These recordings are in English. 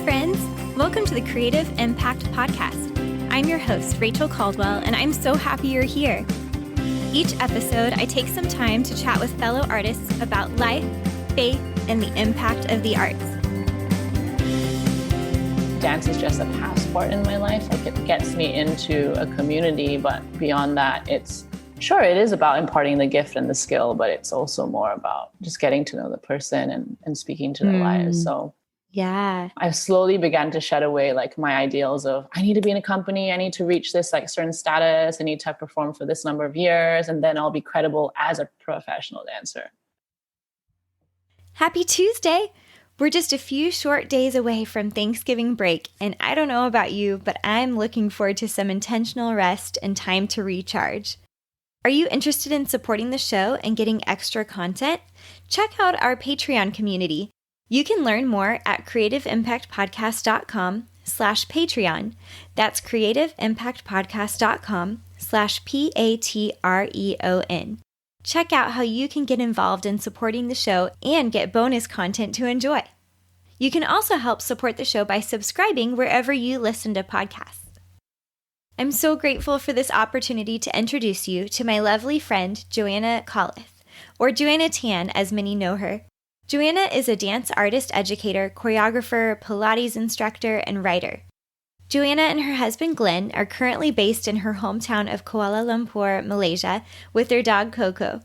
friends. Welcome to the Creative Impact Podcast. I'm your host, Rachel Caldwell, and I'm so happy you're here. Each episode, I take some time to chat with fellow artists about life, faith, and the impact of the arts. Dance is just a passport in my life. Like, it gets me into a community, but beyond that, it is about imparting the gift and the skill, but it's also more about just getting to know the person and speaking to their lives. So yeah, I slowly began to shed away like my ideals of I need to be in a company, I need to reach this like certain status, I need to have performed for this number of years, and then I'll be credible as a professional dancer. Happy Tuesday! We're just a few short days away from Thanksgiving break, and I don't know about you, but I'm looking forward to some intentional rest and time to recharge. Are you interested in supporting the show and getting extra content? Check out our Patreon community. You can learn more at creativeimpactpodcast.com/Patreon. That's creativeimpactpodcast.com/Patreon. Check out how you can get involved in supporting the show and get bonus content to enjoy. You can also help support the show by subscribing wherever you listen to podcasts. I'm so grateful for this opportunity to introduce you to my lovely friend, Joanna Koleth, or Joanna Tan as many know her. Joanna is a dance artist, educator, choreographer, Pilates instructor, and writer. Joanna and her husband Glenn are currently based in her hometown of Kuala Lumpur, Malaysia, with their dog Koko.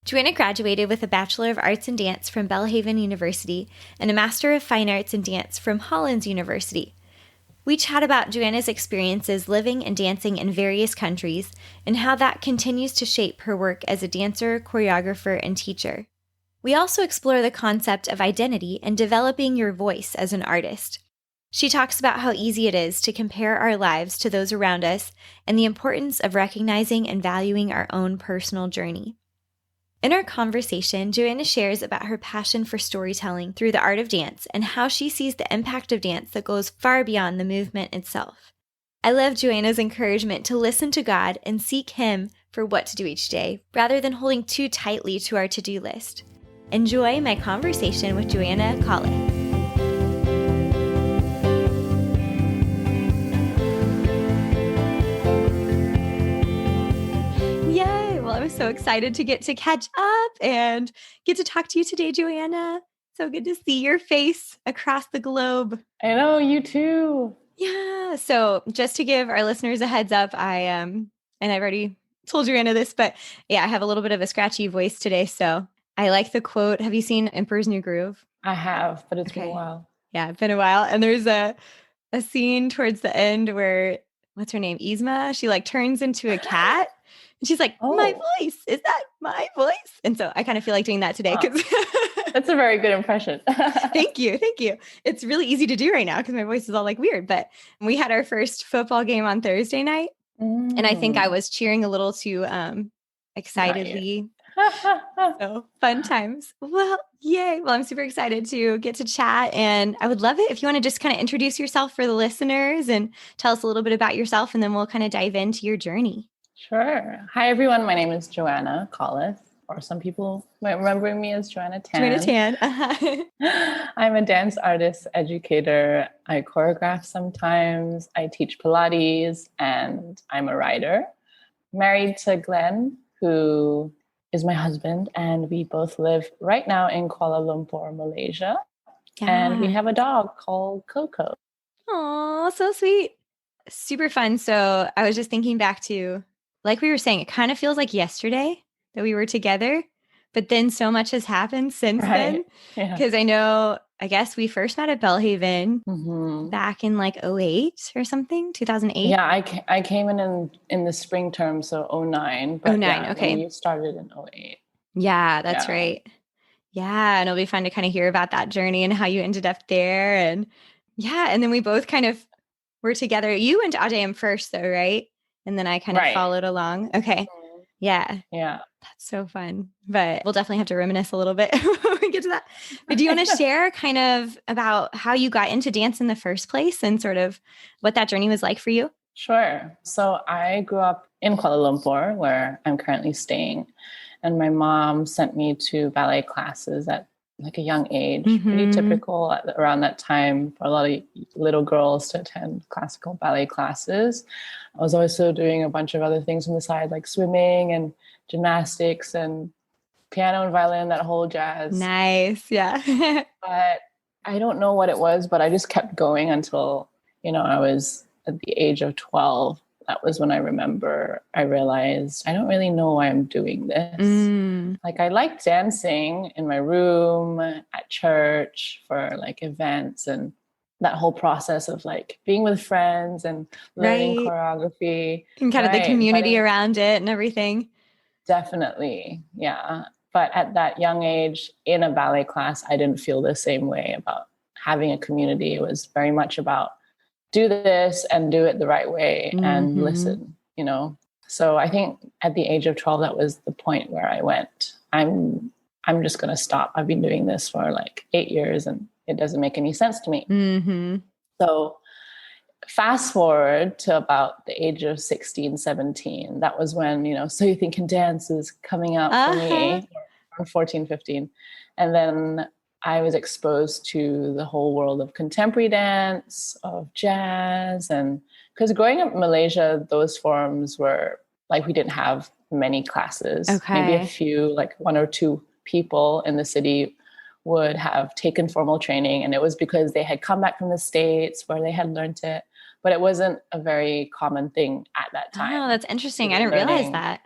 Joanna graduated with a Bachelor of Arts in Dance from Belhaven University and a Master of Fine Arts in Dance from Hollins University. We chat about Joanna's experiences living and dancing in various countries and how that continues to shape her work as a dancer, choreographer, and teacher. We also explore the concept of identity and developing your voice as an artist. She talks about how easy it is to compare our lives to those around us and the importance of recognizing and valuing our own personal journey. In our conversation, Joanna shares about her passion for storytelling through the art of dance and how she sees the impact of dance that goes far beyond the movement itself. I love Joanna's encouragement to listen to God and seek Him for what to do each day, rather than holding too tightly to our to-do list. Enjoy my conversation with Joanna Koleth. I'm so excited to get to catch up and get to talk to you today, Joanna. So good to see your face across the globe. I know, you too. Yeah. So just to give our listeners a heads up, and I've already told Joanna this, but yeah, I have a little bit of a scratchy voice today. So I like the quote. Have you seen Emperor's New Groove? I have, but it's been a while. Yeah, it's been a while. And there's a scene towards the end where, what's her name? Yzma. She like turns into a cat. And she's like, my voice, is that my voice? And so I kind of feel like doing that today. That's a very good impression. Thank you. It's really easy to do right now because my voice is all like weird. But we had our first football game on Thursday night. And I think I was cheering a little too excitedly. So fun times. Well, yay. Well, I'm super excited to get to chat. And I would love it if you want to just kind of introduce yourself for the listeners and tell us a little bit about yourself. And then we'll kind of dive into your journey. Sure. Hi, everyone. My name is Joanna Koleth, or some people might remember me as Joanna Tan. Joanna Tan. Uh-huh. I'm a dance artist, educator. I choreograph sometimes. I teach Pilates, and I'm a writer. Married to Glenn, who is my husband, and we both live right now in Kuala Lumpur, Malaysia. Yeah. And we have a dog called Koko. Oh, so sweet. Super fun. So I was just thinking back to, like we were saying, it kind of feels like yesterday that we were together, but then so much has happened since then. Because I guess we first met at Belhaven back in like 2008 or something, 2008. Yeah, I came in the spring term, so 2009. But 2009, okay. You started in 2008. Yeah, that's right. Yeah, and it'll be fun to kind of hear about that journey and how you ended up there. And yeah, and then we both kind of were together. You went to AJM first though, right? And then I kind of followed along. Okay. Yeah. Yeah. That's so fun. But we'll definitely have to reminisce a little bit when we get to that. But do you want to share kind of about how you got into dance in the first place and sort of what that journey was like for you? Sure. So I grew up in Kuala Lumpur, where I'm currently staying. And my mom sent me to ballet classes at like a young age, pretty typical around that time for a lot of little girls to attend classical ballet classes. I was also doing a bunch of other things on the side, like swimming and gymnastics and piano and violin, that whole jazz. Nice. Yeah. But I don't know what it was, but I just kept going until, I was at the age of 12. That was when I realized I don't really know why I'm doing this. Like, I like dancing in my room, at church, for like events, and that whole process of like being with friends and learning choreography. And kind of the community around it and everything. Definitely. Yeah. But at that young age in a ballet class, I didn't feel the same way about having a community. It was very much about do this and do it the right way and listen, So I think at the age of 12, that was the point where I went, I'm just going to stop. I've been doing this for like 8 years and it doesn't make any sense to me. So fast forward to about the age of 16, 17, that was when, So You Think Can Dance was coming out for me, or 14, 15. And then I was exposed to the whole world of contemporary dance, of jazz. And because growing up in Malaysia, those forms were like, we didn't have many classes. Maybe a few, like 1 or 2 people in the city would have taken formal training. And it was because they had come back from the States where they had learned it. But it wasn't a very common thing at that time. Oh, that's interesting. I didn't realize that.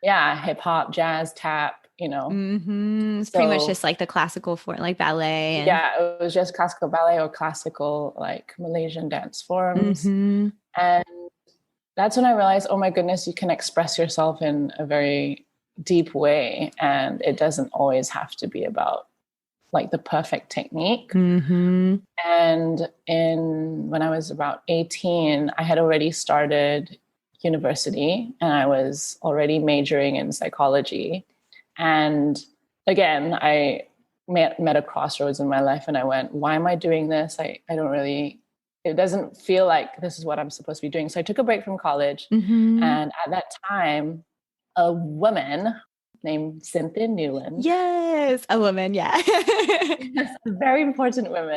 Yeah, hip hop, jazz, tap, It's pretty much just like the classical form, like ballet. Yeah, it was just classical ballet or classical like Malaysian dance forms. And that's when I realized, oh my goodness, you can express yourself in a very deep way. And it doesn't always have to be about like the perfect technique. And when I was about 18, I had already started university and I was already majoring in psychology. And again, I met a crossroads in my life and I went, why am I doing this? It doesn't feel like this is what I'm supposed to be doing. So I took a break from college. And at that time, a woman named Cynthia Newland. Yes, a woman, yeah. Yes, a very important woman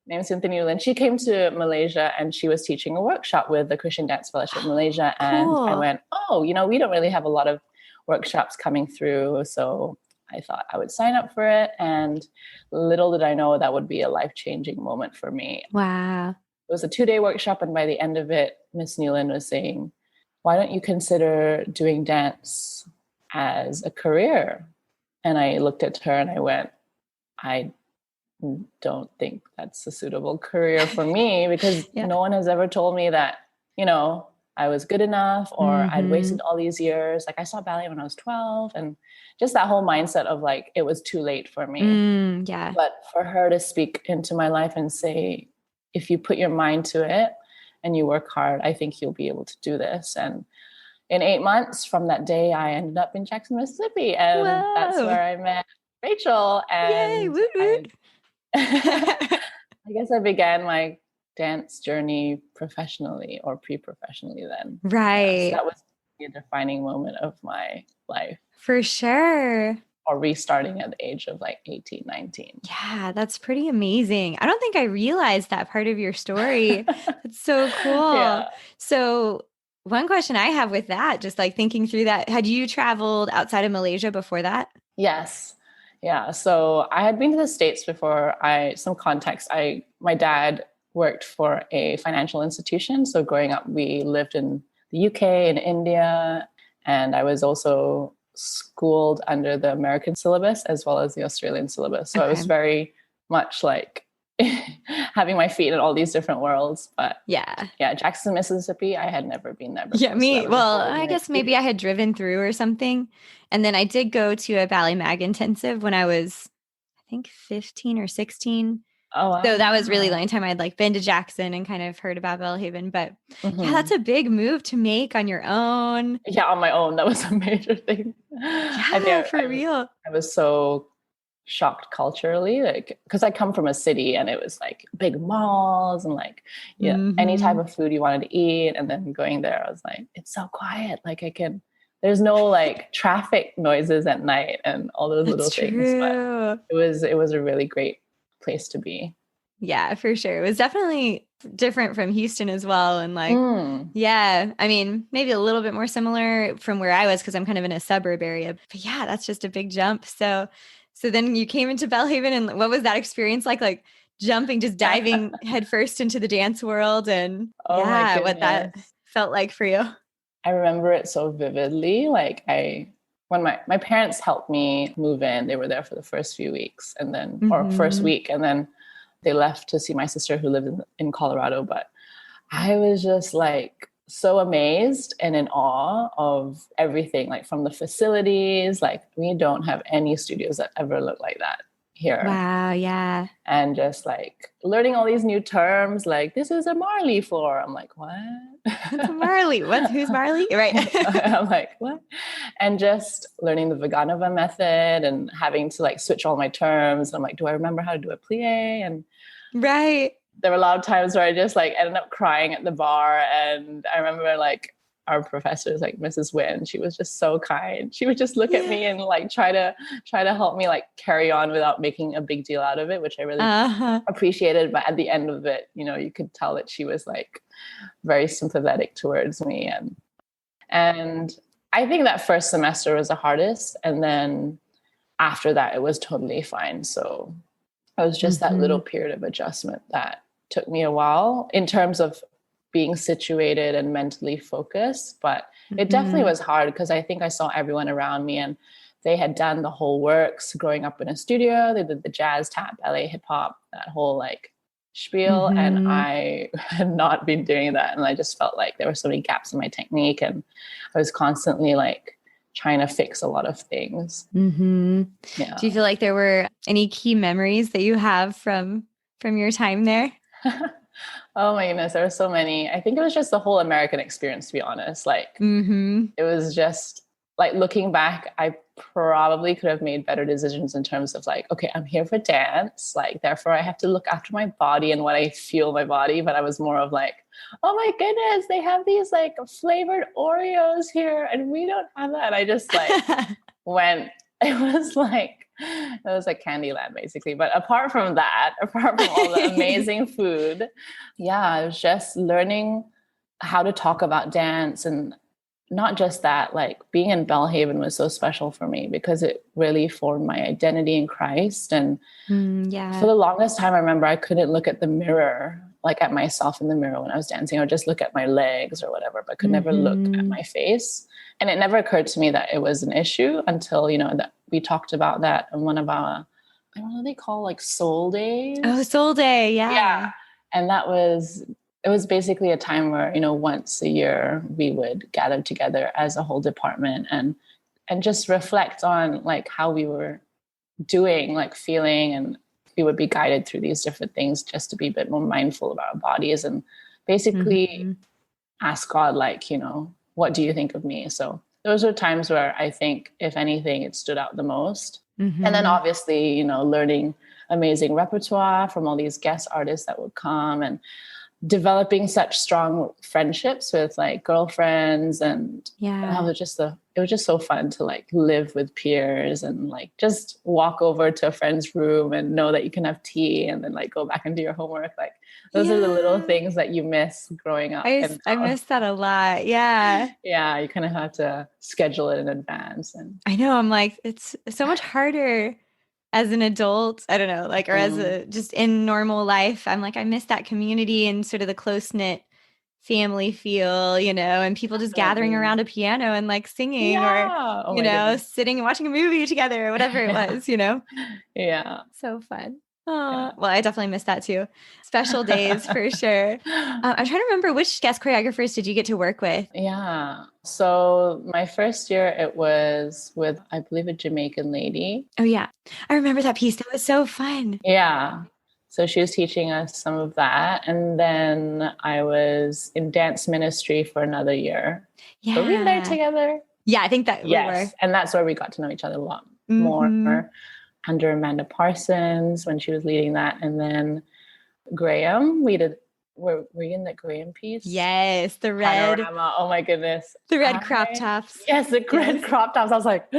named Cynthia Newland. She came to Malaysia and she was teaching a workshop with the Christian Dance Fellowship Malaysia. And I went, we don't really have a lot of workshops coming through. So I thought I would sign up for it. And little did I know that would be a life-changing moment for me. Wow. It was a 2-day workshop. And by the end of it, Miss Newland was saying, why don't you consider doing dance as a career? And I looked at her and I went, I don't think that's a suitable career for me because no one has ever told me that, I was good enough or I'd wasted all these years. Like I saw ballet when I was 12 and just that whole mindset of like, it was too late for me. But for her to speak into my life and say, if you put your mind to it and you work hard, I think you'll be able to do this. And in 8 months from that day, I ended up in Jackson, Mississippi. And that's where I met Rachel. And I guess I began my dance journey professionally or pre-professionally then. Right. So that was a defining moment of my life. For sure. Or restarting at the age of like 18, 19. Yeah, that's pretty amazing. I don't think I realized that part of your story. It's so cool. Yeah. So one question I have with that, just like thinking through that, had you traveled outside of Malaysia before that? Yes. Yeah. So I had been to the States before. Some context, my dad worked for a financial institution. So growing up, we lived in the UK and India. And I was also schooled under the American syllabus as well as the Australian syllabus. So I was very much like having my feet in all these different worlds. But yeah, Jackson, Mississippi, I had never been there before. Yeah, me. Well, I guess maybe I had driven through or something. And then I did go to a ballet mag intensive when I was, I think 15 or 16. Oh, wow. So that was really the only time I'd like been to Jackson and kind of heard about Belhaven. But yeah, that's a big move to make on your own. Yeah, on my own. That was a major thing. Yeah, for real. I was so shocked culturally, like, because I come from a city and it was like big malls and like, any type of food you wanted to eat. And then going there, I was like, it's so quiet. Like I can there's no like traffic noises at night and all those little That's things. true. But it was a really great place to be. Yeah, for sure. It was definitely different from Houston as well. And like, yeah, I mean, maybe a little bit more similar from where I was because I'm kind of in a suburb area. But yeah, that's just a big jump. So then you came into Belhaven, and what was that experience like? Like jumping, just diving headfirst into the dance world, and Oh my yeah, what that goodness. felt like for you. I remember it so vividly. Like when my parents helped me move in, they were there for the first few weeks and then, or first week, and then they left to see my sister who lived in Colorado. But I was just like so amazed and in awe of everything, like from the facilities. Like we don't have any studios that ever look like that here. Wow, yeah. And just like learning all these new terms, like this is a Marley floor. I'm like, what? What's a Marley? Who's Marley? Right. I'm like, what? And just learning the Vaganova method and having to like switch all my terms. I'm like, do I remember how to do a plie? And right. there were a lot of times where I just like ended up crying at the bar. And I remember like our professors, like Mrs. Wynn, she was just so kind. She would just look at me and like try to help me like carry on without making a big deal out of it, which I really appreciated. But at the end of it, you know, you could tell that she was like very sympathetic towards me. And I think that first semester was the hardest. And then after that, it was totally fine. So it was just that little period of adjustment that took me a while in terms of being situated and mentally focused. But it definitely was hard because I think I saw everyone around me and they had done the whole works growing up in a studio. They did the jazz, tap, ballet, hip hop, that whole like spiel. And I had not been doing that. And I just felt like there were so many gaps in my technique. And I was constantly like trying to fix a lot of things. Yeah. Do you feel like there were any key memories that you have from your time there? Oh my goodness, there were so many. I think it was just the whole American experience, to be honest. Like it was just like looking back, I probably could have made better decisions in terms of like, okay, I'm here for dance. Like, therefore I have to look after my body and what I feel my body. But I was more of like, oh my goodness, they have these like flavored Oreos here and we don't have that. And I just like it was like Candyland basically. But apart from all the amazing food, yeah, I was just learning how to talk about dance. And not just that, like being in Belhaven was so special for me because it really formed my identity in Christ. And for the longest time, I remember I couldn't look at the mirror, like at myself in the mirror when I was dancing. I would just look at my legs or whatever, but could never look at my face. And it never occurred to me that it was an issue until, you know, that we talked about that in one of our, I don't know what they call like soul days. Oh, soul day. Yeah. Yeah. And it was basically a time where, you know, once a year we would gather together as a whole department and just reflect on like how we were doing, like feeling, and we would be guided through these different things just to be a bit more mindful of our bodies and basically ask God, like, you know, what do you think of me? So those are times where I think, if anything, it stood out the most. And then obviously, you know, learning amazing repertoire from all these guest artists that would come and developing such strong friendships with like girlfriends. And it was just so fun to like live with peers and like just walk over to a friend's room and know that you can have tea and then like go back and do your homework. Like those are the little things that you miss growing up. I miss that a lot. Yeah. Yeah. You kind of have to schedule it in advance. And I know, I'm like, it's so much harder as an adult, I don't know, like, or as just in normal life. I'm like, I miss that community and sort of the close-knit family feel, you know, and people just gathering around a piano and like singing or, you know, sitting and watching a movie together or whatever it was, you know? Yeah. So fun. Oh, well, I definitely miss that too. Special days for sure. I'm trying to remember, which guest choreographers did you get to work with? Yeah. So my first year, it was with, I believe, a Jamaican lady. Oh, yeah. I remember that piece. That was so fun. Yeah. So she was teaching us some of that. And then I was in dance ministry for another year. Yeah. Were we there together? Yeah, I think that we were. And that's where we got to know each other a lot more. Under Amanda Parsons when she was leading that. And then Graham, we did were you in the Graham piece? Yes, the red Panorama. Oh my goodness. the red crop tops. Yes, the red crop tops. I was like,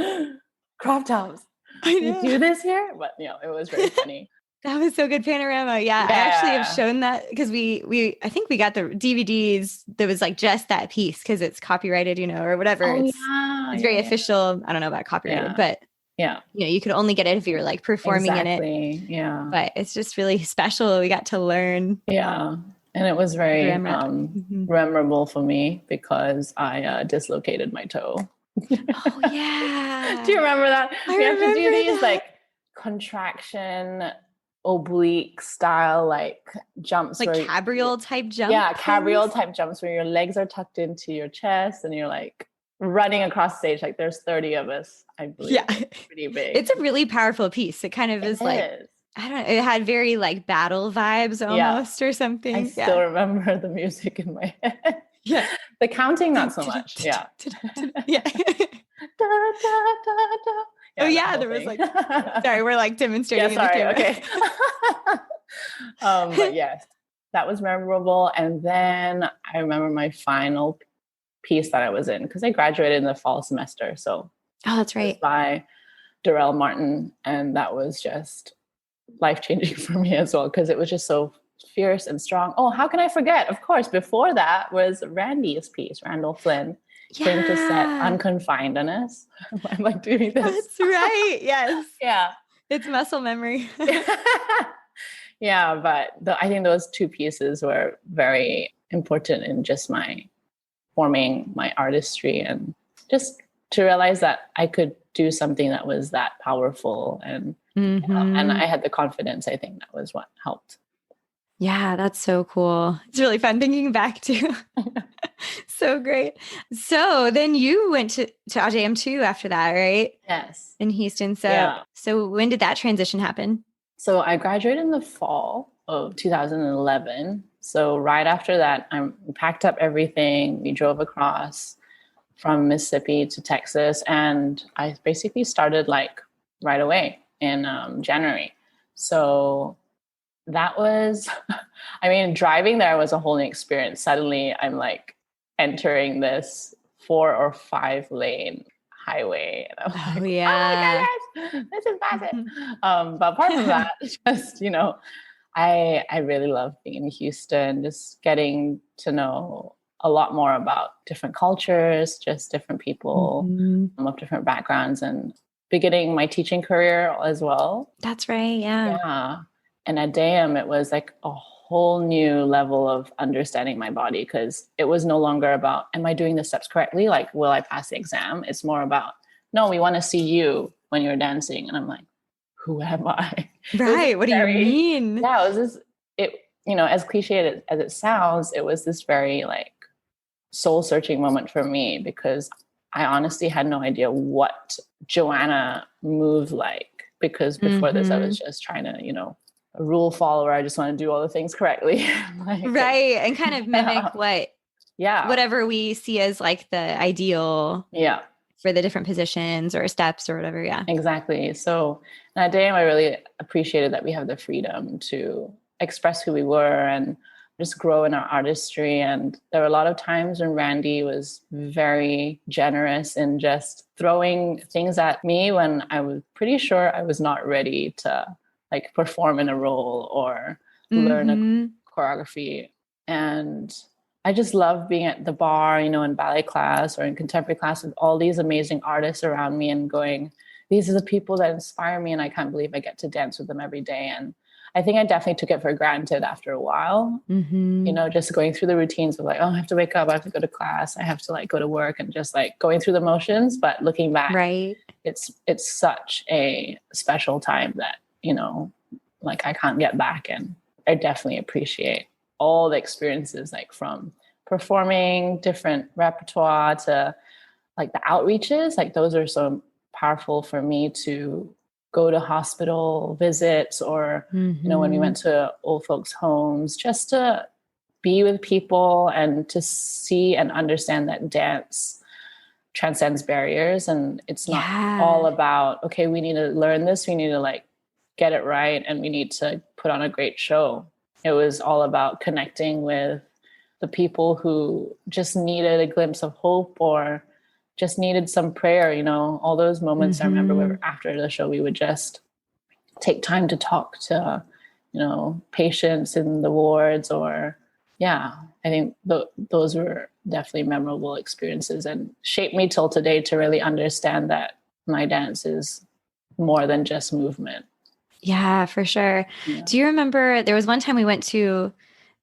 crop tops. I You know. do this here? But it was very funny. That was so good. Panorama. Yeah. I actually have shown that because I think we got the DVDs that was like just that piece because it's copyrighted, or whatever. Oh, it's very official. I don't know about copyrighted, but you could only get it if you were like performing in it. Yeah. But it's just really special. We got to learn. Yeah. And it was very memorable for me because I dislocated my toe. Oh, yeah. Do you remember that? I we have to do these that. like contraction oblique style like jumps, like cabriole type jumps. Yeah, cabriole type jumps where your legs are tucked into your chest and you're like running across stage. Like there's 30 of us, I believe. Yeah, it's pretty big. It's a really powerful piece. It kind of is like, I don't know. It had very like battle vibes almost or something. I still remember the music in my head. Yeah, the counting not so much. Yeah. Yeah. Oh yeah, there was like. Sorry, we're like demonstrating. Yeah, sorry. Okay. But yes, that was memorable. And then I remember my final piece that I was in because I graduated in the fall semester. So that's right. By Darrell Martin, and that was just life-changing for me as well because it was just so fierce and strong. Oh, how can I forget? Of course, before that was Randy's piece, Randall Flynn. Came to set Unconfined on us. I'm like doing this. That's right. Yes. Yeah. It's muscle memory. Yeah, but I think those two pieces were very important in just my forming my artistry and just to realize that I could do something that was that powerful and and I had the confidence. I think that was what helped. Yeah, that's so cool. It's really fun thinking back too. So great. So then you went to AJM too after that, right? Yes. In Houston. So when did that transition happen? So I graduated in the fall of 2011. So right after that, I packed up everything. We drove across from Mississippi to Texas. And I basically started like right away in January. So that was, driving there was a whole new experience. Suddenly I'm like entering this 4 or 5 lane highway. And I'm like, yeah. Oh my gosh, this is massive. But apart from that, just, I really love being in Houston, just getting to know a lot more about different cultures, just different people of different backgrounds and beginning my teaching career as well. That's right. Yeah. Yeah. And at DAM, it was like a whole new level of understanding my body because it was no longer about, am I doing the steps correctly? Like, will I pass the exam? It's more about, no, we want to see you when you're dancing. And I'm like, who am I? Right. What do you mean? Yeah, it was as cliche as it sounds, it was this very like soul searching moment for me because I honestly had no idea what Joanna moved like because before this, I was just trying to, a rule follower. I just want to do all the things correctly. Right. And kind of mimic whatever we see as like the ideal for the different positions or steps or whatever. Yeah, exactly. So that day I really appreciated that we have the freedom to express who we were and just grow in our artistry. And there were a lot of times when Randy was very generous in just throwing things at me when I was pretty sure I was not ready to like perform in a role or learn a choreography. And I just love being at the bar, in ballet class or in contemporary class with all these amazing artists around me and going, these are the people that inspire me. And I can't believe I get to dance with them every day. And I think I definitely took it for granted after a while, just going through the routines of like, oh, I have to wake up, I have to go to class, I have to like go to work and just like going through the motions. But looking back, it's such a special time that, like I can't get back. And I definitely appreciate all the experiences, like from performing different repertoire to like the outreaches, like those are so powerful for me to go to hospital visits or, when we went to old folks' homes, just to be with people and to see and understand that dance transcends barriers. And it's not all about, okay, we need to learn this, we need to like get it right, and we need to put on a great show. it was all about connecting with the people who just needed a glimpse of hope or just needed some prayer, all those moments. I remember where after the show, we would just take time to talk to, patients in the wards or, I think those were definitely memorable experiences and shaped me till today to really understand that my dance is more than just movement. Yeah, for sure. Yeah. Do you remember there was one time we went to,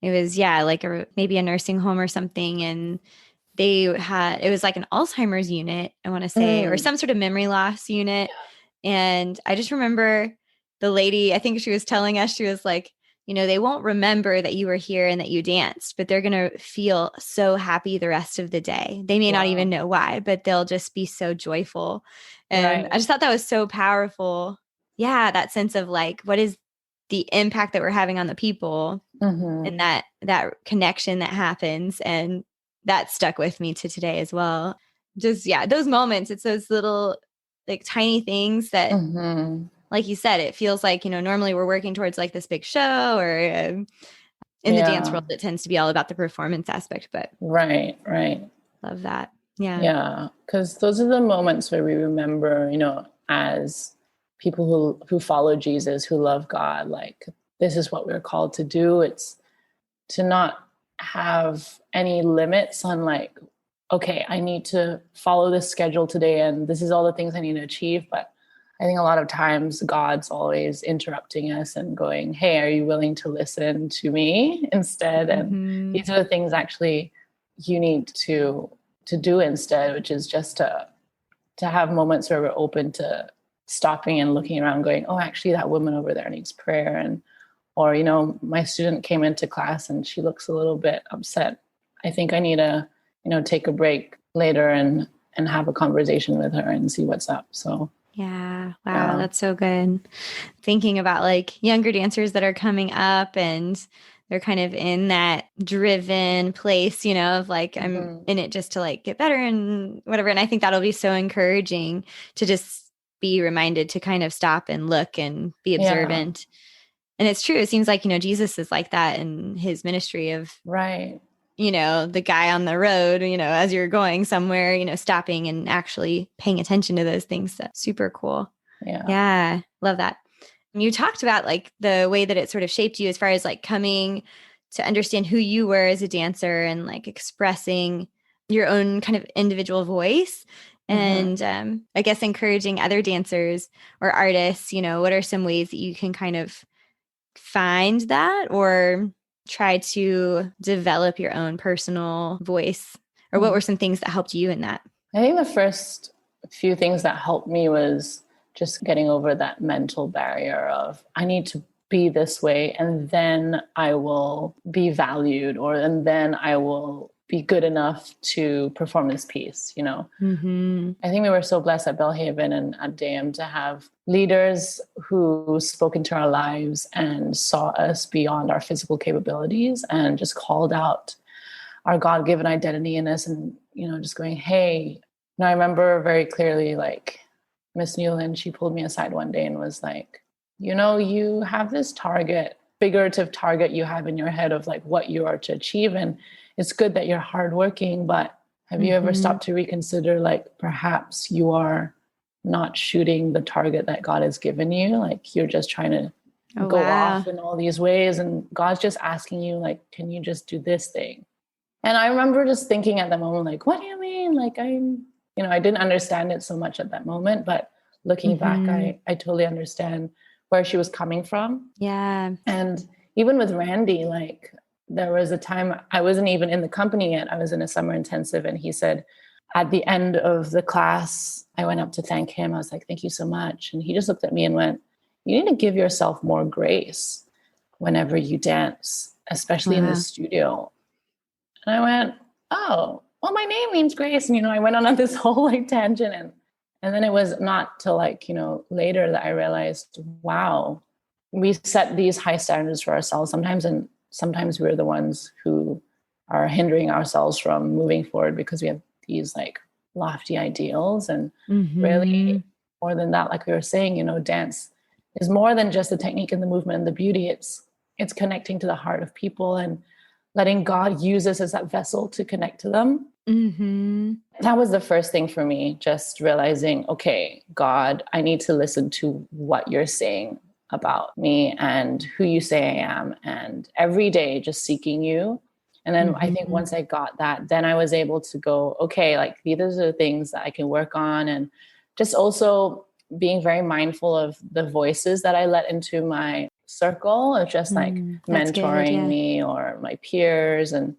it was, like maybe a nursing home or something. And it was like an Alzheimer's unit, I want to say, or some sort of memory loss unit. And I just remember the lady, I think she was telling us, she was like, they won't remember that you were here and that you danced, but they're going to feel so happy the rest of the day. They may not even know why, but they'll just be so joyful. And I just thought that was so powerful. Yeah, that sense of like, what is the impact that we're having on the people and that connection that happens. And that stuck with me to today as well. Just, those moments, it's those little like tiny things that, like you said, it feels like, normally we're working towards like this big show or in the dance world, it tends to be all about the performance aspect, but right. Love that. Yeah. Because those are the moments where we remember, as people who follow Jesus, who love God, like this is what we're called to do. It's to not have any limits on like, okay, I need to follow this schedule today and this is all the things I need to achieve. But I think a lot of times God's always interrupting us and going, hey, are you willing to listen to me instead? And these are the things actually you need to do instead, which is just to have moments where we're open to stopping and looking around going, oh, actually that woman over there needs prayer. And, or, my student came into class and she looks a little bit upset. I think I need to, take a break later and have a conversation with her and see what's up. So yeah. Wow. That's so good. Thinking about like younger dancers that are coming up and they're kind of in that driven place, of like, I'm in it just to like get better and whatever. And I think that'll be so encouraging to just be reminded to kind of stop and look and be observant. And it's true. It seems like, Jesus is like that in his ministry of, the guy on the road, as you're going somewhere, stopping and actually paying attention to those things. That's super cool. Yeah. Love that. And you talked about like the way that it sort of shaped you as far as like coming to understand who you were as a dancer and like expressing your own kind of individual voice. And I guess encouraging other dancers or artists, what are some ways that you can kind of find that or try to develop your own personal voice? Or what were some things that helped you in that? I think the first few things that helped me was just getting over that mental barrier of I need to be this way and then I will be valued and then I will be good enough to perform this piece, I think we were so blessed at Belhaven and at DM to have leaders who spoke into our lives and saw us beyond our physical capabilities and just called out our God-given identity in us and, just going, hey, I remember very clearly, like Miss Newland, she pulled me aside one day and was like, you have this figurative target you have in your head of like what you are to achieve. And it's good that you're hardworking, but have you ever stopped to reconsider, like perhaps you are not shooting the target that God has given you? Like you're just trying to go off in all these ways. And God's just asking you, like, can you just do this thing? And I remember just thinking at that moment, like, what do you mean? Like I didn't understand it so much at that moment, but looking back, I totally understand where she was coming from. Yeah. And even with Randy, like there was a time I wasn't even in the company yet. I was in a summer intensive. And he said, at the end of the class, I went up to thank him. I was like, thank you so much. And he just looked at me and went, you need to give yourself more grace whenever you dance, especially in the studio. And I went, oh, well, my name means grace. And, I went on this whole like tangent. And then it was not till like, later that I realized, wow, we set these high standards for ourselves sometimes. And sometimes we're the ones who are hindering ourselves from moving forward because we have these like lofty ideals. And really more than that, like we were saying, dance is more than just the technique and the movement and the beauty. It's it's connecting to the heart of people and letting God use us as that vessel to connect to them. Mm-hmm. That was the first thing for me, just realizing, okay, God, I need to listen to what you're saying about me and who you say I am. And every day just seeking you. And then I think once I got that, then I was able to go, okay, like these are the things that I can work on. And just also being very mindful of the voices that I let into my circle of just like mentoring me or my peers. And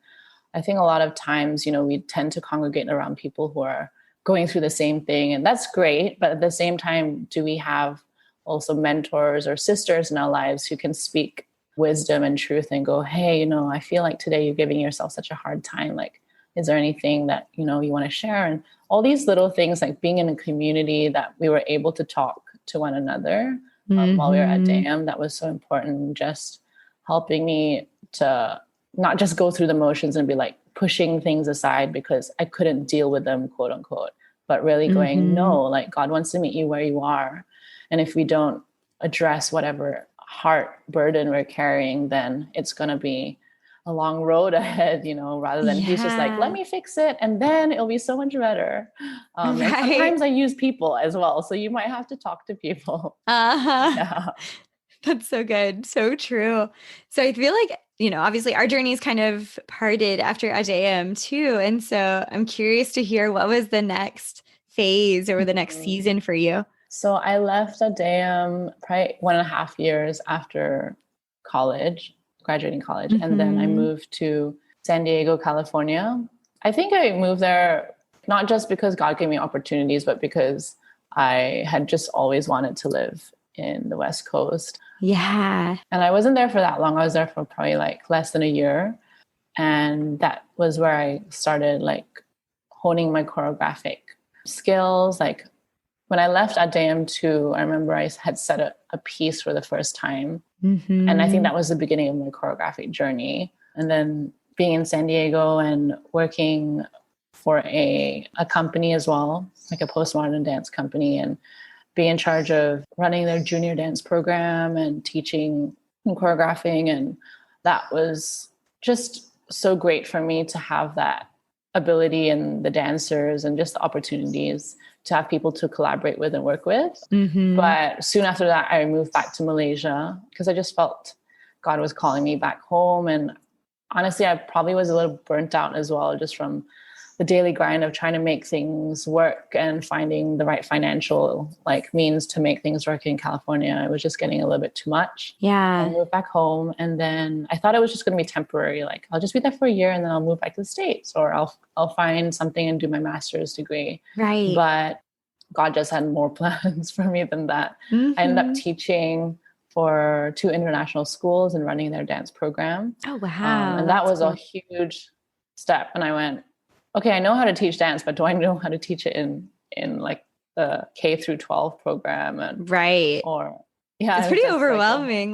I think a lot of times, we tend to congregate around people who are going through the same thing, and that's great. But at the same time, do we have also mentors or sisters in our lives who can speak wisdom and truth and go, hey, I feel like today you're giving yourself such a hard time. Like, is there anything that, you want to share? And all these little things, like being in a community that we were able to talk to one another while we were at DAM, that was so important. Just helping me to not just go through the motions and be like pushing things aside because I couldn't deal with them, quote unquote, but really going, no, like God wants to meet you where you are. And if we don't address whatever heart burden we're carrying, then it's going to be a long road ahead, rather than he's just like, let me fix it and then it'll be so much better. And sometimes I use people as well. So you might have to talk to people. Yeah. That's so good. So true. So I feel like, obviously our journeys kind of parted after AJM too. And so I'm curious to hear what was the next phase or the next season for you. So I left AJM probably 1.5 years after graduating college. And then I moved to San Diego, California. I think I moved there not just because God gave me opportunities, but because I had just always wanted to live in the West Coast. Yeah. And I wasn't there for that long. I was there for probably like less than a year. And that was where I started like honing my choreographic skills. Like when I left at DM2, I remember I had set a piece for the first time. And I think that was the beginning of my choreographic journey. And then being in San Diego and working for a company as well, like a postmodern dance company, and be in charge of running their junior dance program and teaching and choreographing. And that was just so great for me to have that ability and the dancers and just the opportunities to have people to collaborate with and work with. But soon after that, I moved back to Malaysia because I just felt God was calling me back home. And honestly, I probably was a little burnt out as well, just from the daily grind of trying to make things work and finding the right financial means to make things work in California. It was just getting a little bit too much. Yeah. I moved back home, and then I thought it was just going to be temporary. Like, I'll just be there for a year and then I'll move back to the States, or I'll find something and do my master's degree. Right. But God just had more plans for me than that. I ended up teaching for 2 international schools and running their dance program. Oh, wow. And that was a huge step. And I went, okay, I know how to teach dance, but do I know how to teach it in like the K through 12 program? And right. Or it's pretty overwhelming.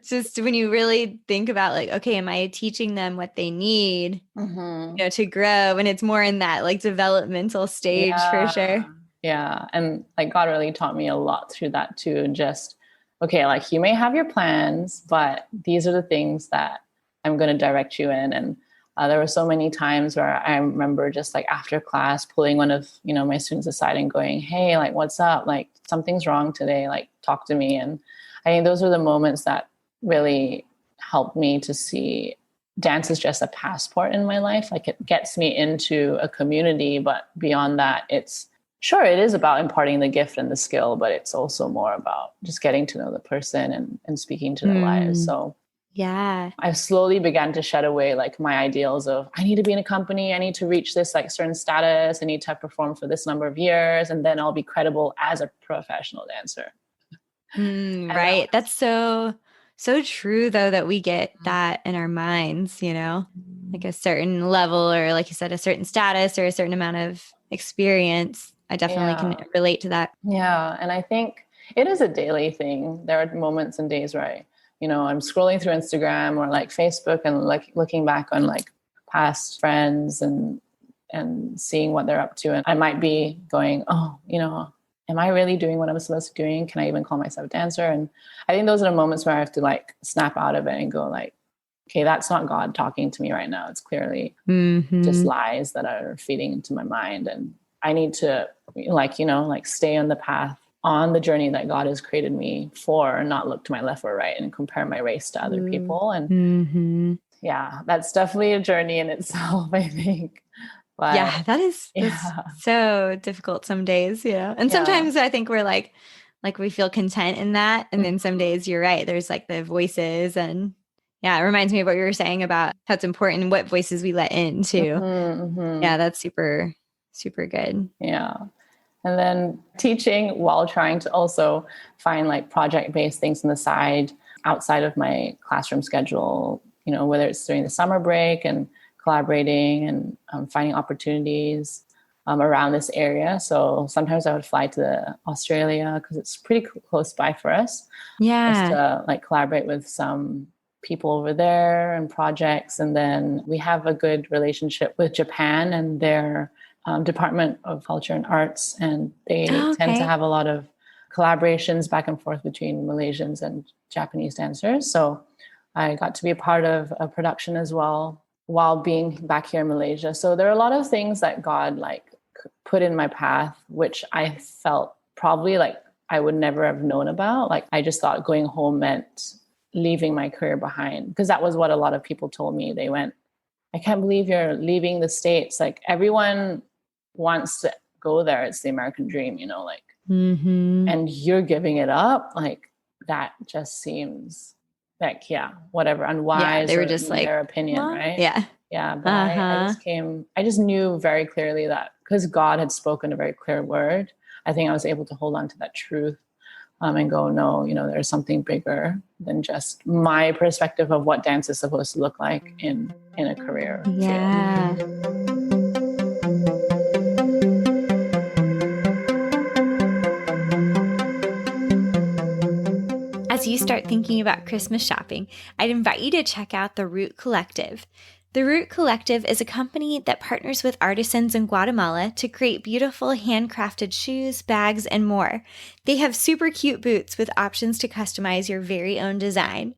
Just when you really think about okay, am I teaching them what they need, to grow? And it's more in that developmental stage for sure. Yeah. And God really taught me a lot through that too. Just, okay, you may have your plans, but these are the things that I'm going to direct you in. And there were so many times where I remember just after class pulling one of, my students aside and going, hey, what's up? Something's wrong today. Talk to me. And I think those are the moments that really helped me to see dance is just a passport in my life. It gets me into a community, but beyond that, it is about imparting the gift and the skill, but it's also more about just getting to know the person and speaking to their lives. So yeah, I slowly began to shed away my ideals of I need to be in a company, I need to reach this certain status, I need to have performed for this number of years, and then I'll be credible as a professional dancer. Right. That's so true though, that we get that in our minds, a certain level, or like you said, a certain status or a certain amount of experience. I definitely can relate to that. Yeah. And I think it is a daily thing. There are moments and days where I'm scrolling through Instagram or Facebook and looking back on past friends and seeing what they're up to. And I might be going, oh, am I really doing what I'm supposed to be doing? Can I even call myself a dancer? And I think those are the moments where I have to like snap out of it and go like, okay, that's not God talking to me right now. It's clearly just lies that are feeding into my mind. And I need to like stay on the path, on the journey that God has created me for, and not look to my left or right and compare my race to other people. And yeah, that's definitely a journey in itself, I think. But yeah, that's so difficult some days, And sometimes I think we're like we feel content in that. And then some days you're right. There's like the voices, and yeah, it reminds me of what you were saying about how it's important what voices we let in too. Yeah, that's super, super good. Yeah. And then teaching while trying to also find like project-based things on the side outside of my classroom schedule, whether it's during the summer break and collaborating and finding opportunities around this area. So sometimes I would fly to Australia because it's pretty close by for us. Yeah. Just to like collaborate with some people over there and projects. And then we have a good relationship with Japan and their Department of Culture and Arts. And they tend to have a lot of collaborations back and forth between Malaysians and Japanese dancers. So I got to be a part of a production as well while being back here in Malaysia. So there are a lot of things that God like put in my path, which I felt probably like I would never have known about. Like I just thought going home meant leaving my career behind, because that was what a lot of people told me. They went, I can't believe you're leaving the States. Like everyone wants to go there. It's the American dream, like, and you're giving it up. Like that just seems like, whatever, unwise. Yeah, they were just like their opinion, right? Yeah. But I just knew very clearly that because God had spoken a very clear word, I think I was able to hold on to that truth and go, no, there's something bigger than just my perspective of what dance is supposed to look like in a career field. As you start thinking about Christmas shopping, I'd invite you to check out the Root Collective. The Root Collective is a company that partners with artisans in Guatemala to create beautiful handcrafted shoes, bags, and more. They have super cute boots with options to customize your very own design.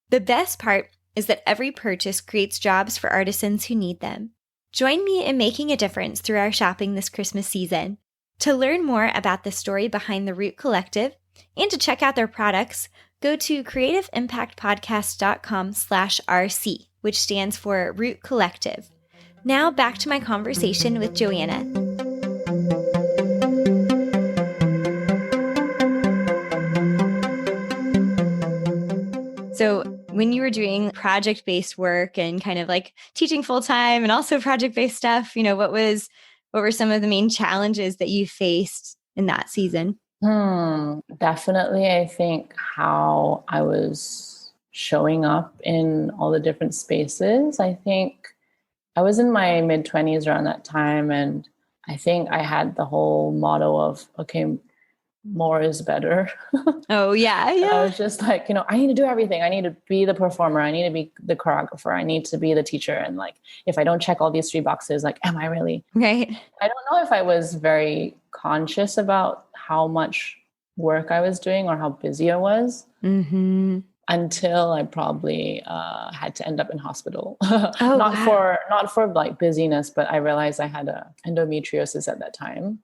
The best part is that every purchase creates jobs for artisans who need them. Join me in making a difference through our shopping this Christmas season. To learn more about the story behind the Root Collective and to check out their products, go to creativeimpactpodcast.com/RC, which stands for Root Collective. Now back to my conversation with Joanna. So when you were doing project-based work and kind of like teaching full-time and also project-based stuff, what were some of the main challenges that you faced in that season? Definitely, I think how I was showing up in all the different spaces. I think I was in my mid-20s around that time, and I think I had the whole motto of, okay, more is better. Oh, yeah. I was just like, I need to do everything. I need to be the performer. I need to be the choreographer. I need to be the teacher. And like, if I don't check all these 3 boxes, like, am I really? Right. I don't know if I was very conscious about how much work I was doing or how busy I was until I probably had to end up in hospital. Not for like busyness, but I realized I had endometriosis at that time.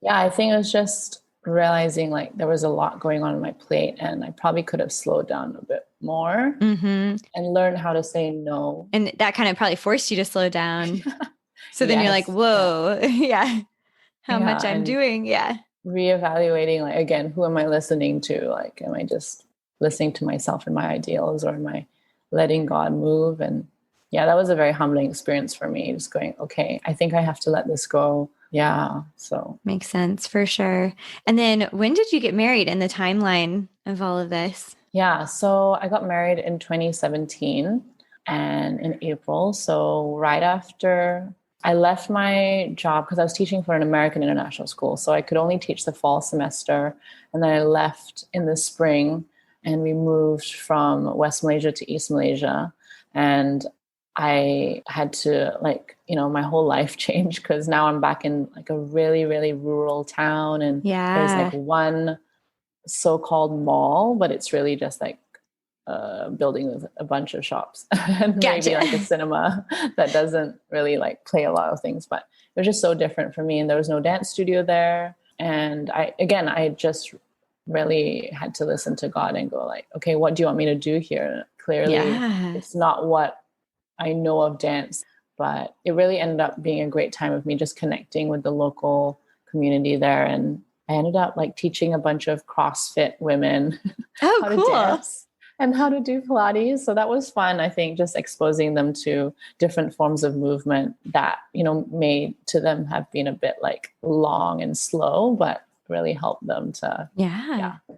I think it was just realizing like there was a lot going on my plate, and I probably could have slowed down a bit more and learned how to say no. And that kind of probably forced you to slow down. So then you're like, whoa, how much I'm doing. Yeah. Reevaluating, like, again, who am I listening to? Like, am I just listening to myself and my ideals, or am I letting God move? And that was a very humbling experience for me, just going, okay, I think I have to let this go. Yeah. So makes sense for sure. And then when did you get married in the timeline of all of this? Yeah. So I got married in 2017 and in April. So right after I left my job, because I was teaching for an American international school. So I could only teach the fall semester. And then I left in the spring, and we moved from West Malaysia to East Malaysia. And I had to my whole life change because now I'm back in like a really, really rural town, and there's like one so-called mall, but it's really just like a building with a bunch of shops and maybe like a cinema that doesn't really like play a lot of things, but it was just so different for me. And there was no dance studio there. And I just really had to listen to God and go like, okay, what do you want me to do here? Clearly it's not what I know of dance, but it really ended up being a great time of me just connecting with the local community there. And I ended up like teaching a bunch of CrossFit women how to dance and how to do Pilates. So that was fun. I think just exposing them to different forms of movement that, may to them have been a bit like long and slow, but really helped them to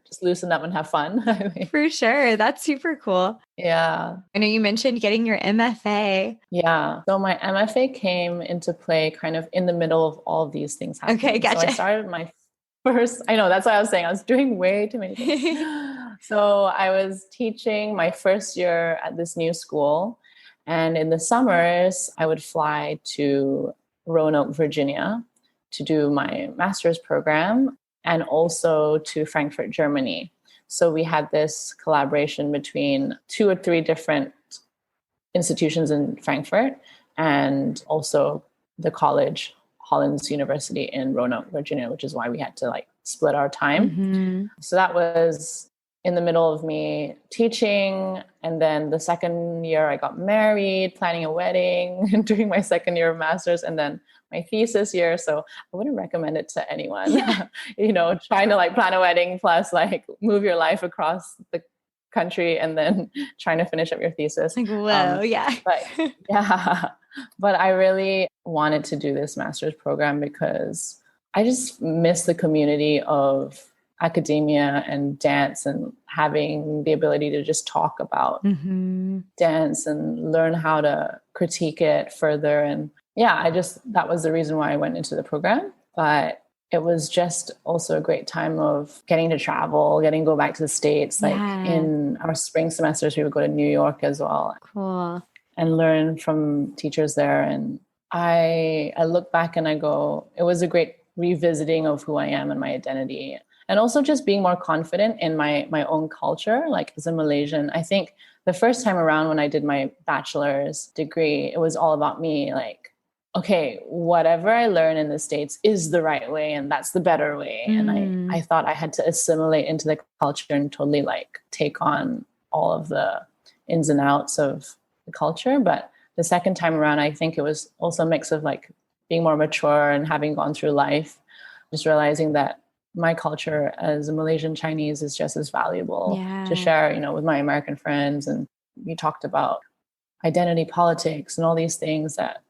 just loosen up and have fun. For sure. That's super cool. Yeah. I know you mentioned getting your MFA. Yeah. So my MFA came into play kind of in the middle of all of these things happening. Okay, gotcha. So I started my I know, that's what I was saying. I was doing way too many things. So I was teaching my first year at this new school. And in the summers, I would fly to Roanoke, Virginia to do my master's program, and also to Frankfurt, Germany. So we had this collaboration between 2 or 3 different institutions in Frankfurt, and also the college, Hollins University in Roanoke, Virginia, which is why we had to like split our time. Mm-hmm. So that was in the middle of me teaching. And then the second year I got married, planning a wedding, and doing my second year of master's, and then my thesis year. So I wouldn't recommend it to anyone, trying to like plan a wedding plus like move your life across the country and then trying to finish up your thesis. Like, whoa, But I really wanted to do this master's program because I just miss the community of academia and dance, and having the ability to just talk about dance and learn how to critique it further. And that was the reason why I went into the program. But it was just also a great time of getting to travel, getting to go back to the States. Like in our spring semesters, we would go to New York as well. Cool. And learn from teachers there. And I look back and I go, it was a great revisiting of who I am and my identity. And also just being more confident in my own culture. Like as a Malaysian, I think the first time around when I did my bachelor's degree, it was all about me. Like, okay, whatever I learn in the States is the right way, and that's the better way. And I thought I had to assimilate into the culture and totally like take on all of the ins and outs of the culture. But the second time around, I think it was also a mix of like being more mature and having gone through life, just realizing that my culture as a Malaysian Chinese is just as valuable to share, with my American friends. And we talked about identity politics and all these things that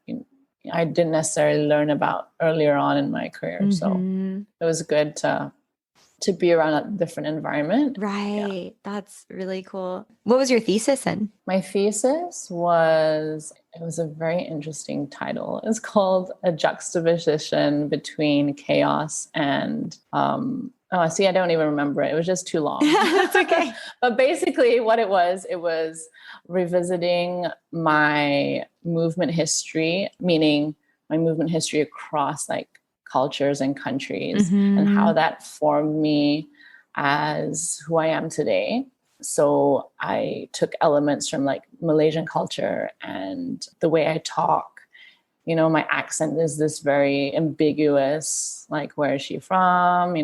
I didn't necessarily learn about earlier on in my career. So it was good to be around a different environment. Right. Yeah. That's really cool. What was your thesis in? My thesis was a very interesting title. It's called A Juxtaposition Between Chaos and, I don't even remember it. It was just too long. That's okay. But basically what it was revisiting my movement history, meaning my movement history across like cultures and countries, and how that formed me as who I am today. So I took elements from like Malaysian culture and the way I talk. My accent is this very ambiguous, like, where is she from?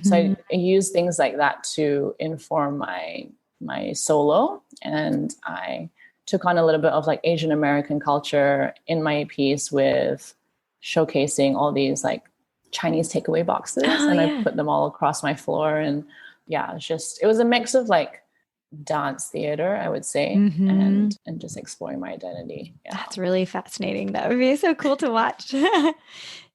So I use things like that to inform my solo. And I took on a little bit of like Asian American culture in my piece with showcasing all these like Chinese takeaway boxes. I put them all across my floor. And it was a mix of like dance theater, I would say, and just exploring my identity. Yeah. That's really fascinating. That would be so cool to watch. Yeah,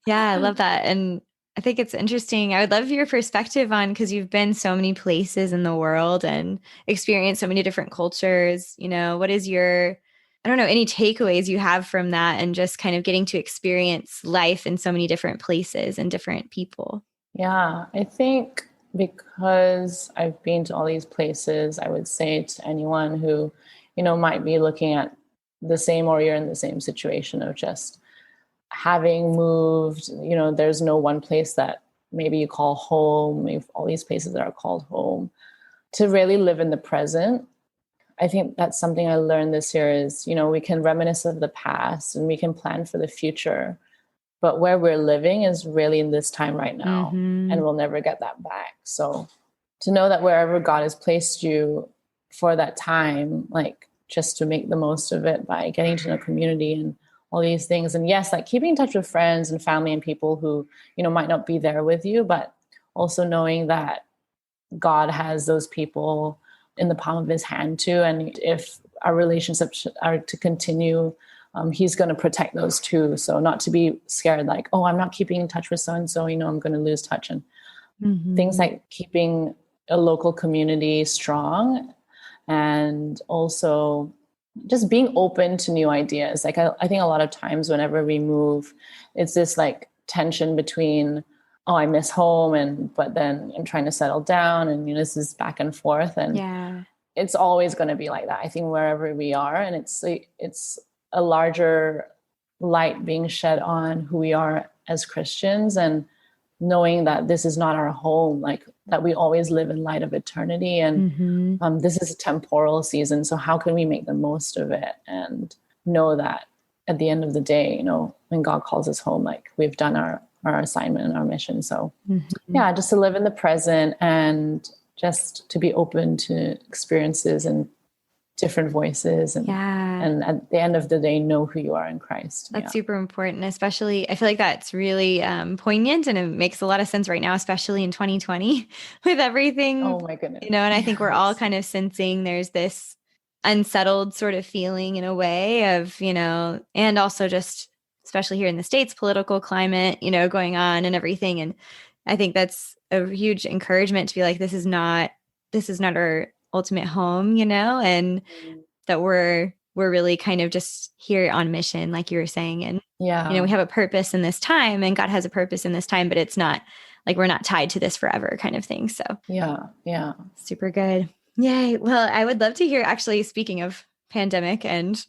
I love that. And I think it's interesting. I would love your perspective on, because you've been so many places in the world and experienced so many different cultures. What is your, any takeaways you have from that, and just kind of getting to experience life in so many different places and different people? Yeah, I think because I've been to all these places, I would say to anyone who, might be looking at the same, or you're in the same situation of just having moved, there's no one place that maybe you call home. You have all these places that are called home. To really live in the present, I think that's something I learned this year is, we can reminisce of the past and we can plan for the future, but where we're living is really in this time right now, and we'll never get that back. So to know that wherever God has placed you for that time, like just to make the most of it by getting to know community and all these things. And yes, like keeping in touch with friends and family and people who, might not be there with you, but also knowing that God has those people in the palm of his hand too. And if our relationships are to continue, he's going to protect those too. So not to be scared, like, oh, I'm not keeping in touch with so-and-so, I'm going to lose touch. And things like keeping a local community strong, and also just being open to new ideas. Like I think a lot of times whenever we move, it's this like tension between, oh, I miss home, but then I'm trying to settle down, and this is back and forth, and it's always going to be like that. I think wherever we are, and it's a larger light being shed on who we are as Christians, and knowing that this is not our home, like that we always live in light of eternity, and this is a temporal season. So how can we make the most of it and know that at the end of the day, when God calls us home, like we've done our assignment and our mission. So just to live in the present and just to be open to experiences and different voices, and at the end of the day, know who you are in Christ. That's super important, especially I feel like that's really poignant, and it makes a lot of sense right now, especially in 2020 with everything. Oh my goodness. And I think we're all kind of sensing there's this unsettled sort of feeling in a way of, and also just especially here in the States, political climate, going on and everything. And I think that's a huge encouragement to be like, this is not our ultimate home, and that we're really kind of just here on mission, like you were saying. And, we have a purpose in this time, and God has a purpose in this time, but it's not like we're not tied to this forever kind of thing. So yeah. Super good. Yay. Well, I would love to hear, actually, speaking of pandemic and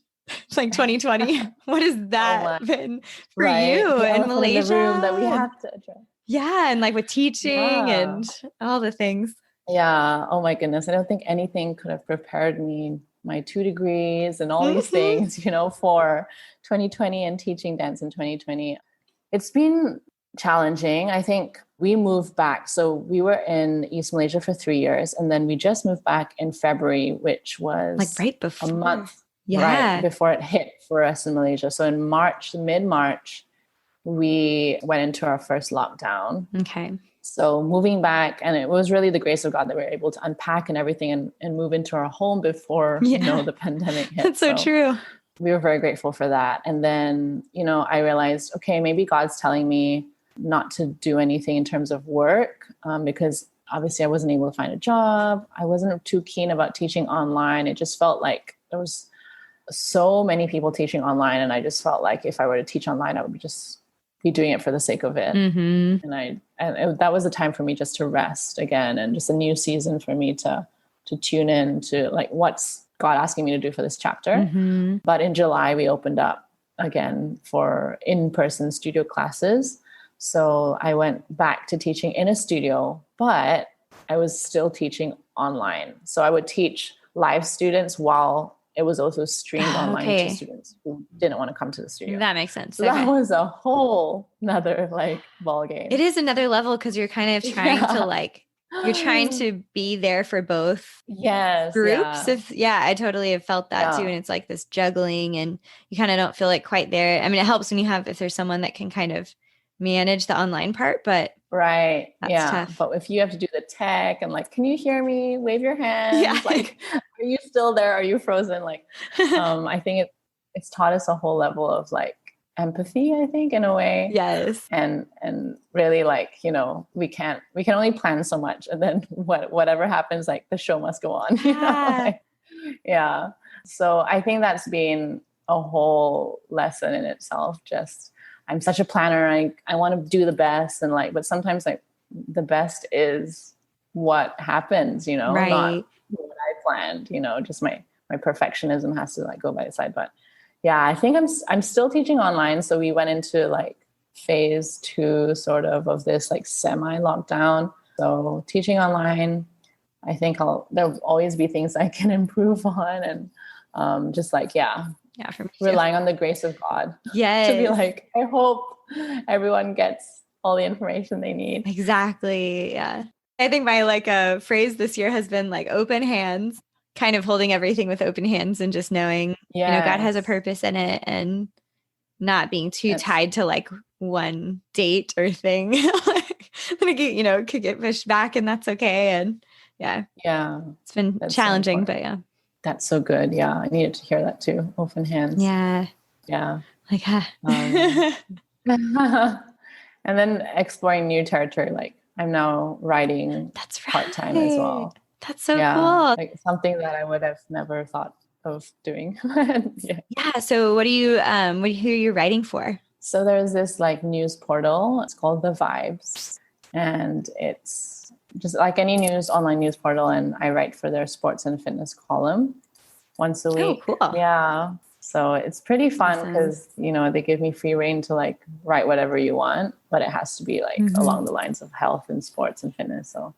like 2020, what has that been for you in Malaysia? In the room that we have to address. Yeah. And like with teaching and all the things. Yeah. Oh my goodness. I don't think anything could have prepared me, my 2 degrees and all these things, for 2020 and teaching dance in 2020. It's been challenging. I think we moved back. So we were in East Malaysia for 3 years, and then we just moved back in February, which was like right before a month right before it hit for us in Malaysia. So in mid-March, we went into our first lockdown. Okay. So moving back, and it was really the grace of God that we were able to unpack and everything and move into our home before, the pandemic hit. That's so true. We were very grateful for that. And then, I realized, okay, maybe God's telling me not to do anything in terms of work, because obviously I wasn't able to find a job. I wasn't too keen about teaching online. It just felt like there was so many people teaching online, and I just felt like if I were to teach online, I would just be doing it for the sake of it. And that was a time for me just to rest again, and just a new season for me to tune in to like, what's God asking me to do for this chapter. But in July, we opened up again for in-person studio classes. So I went back to teaching in a studio, but I was still teaching online. So I would teach live students while it was also streamed online to students who didn't want to come to the studio. That makes sense. So that was a whole nother ball game. It is another level, because you're kind of trying to you're trying to be there for both groups. I totally have felt that too. And it's like this juggling, and you kind of don't feel like quite there. I mean, it helps when if there's someone that can kind of manage the online part, but that's tough. But if you have to do the tech and can you hear me? Wave your hands. Are you still there? Are you frozen? I think it's taught us a whole level of empathy, I think, in a way. Yes. And really we can only plan so much, and then whatever happens, the show must go on. So I think that's been a whole lesson in itself. Just, I'm such a planner. I want to do the best, and but sometimes the best is what happens, not what I planned, just my perfectionism has to go by the side. But yeah, I think I'm still teaching online. So we went into like phase 2 sort of this like semi lockdown. So teaching online, I think there'll always be things I can improve on, and just like, yeah, for me too. relying on the grace of God. Yes. To be like, I hope everyone gets all the information they need. Exactly. Yeah. I think my like phrase this year has been like open hands, kind of holding everything with open hands and just knowing, God has a purpose in it and not being too tied to like one date or thing. Like, could get pushed back and that's okay. And yeah, it's been challenging, but yeah. That's so good. Yeah. I needed to hear that too. Open hands. Yeah. Yeah. Like, and then exploring new territory. Like I'm now writing part-time as well. That's so cool. Like something that I would have never thought of doing. Yeah. So what are you who are you writing for? So there's this like news portal. It's called The Vibes. And it's just like any online news portal. And I write for their sports and fitness column once a week. Oh, cool. Yeah. So it's pretty fun because, they give me free reign to like write whatever you want, but it has to be like along the lines of health and sports and fitness. So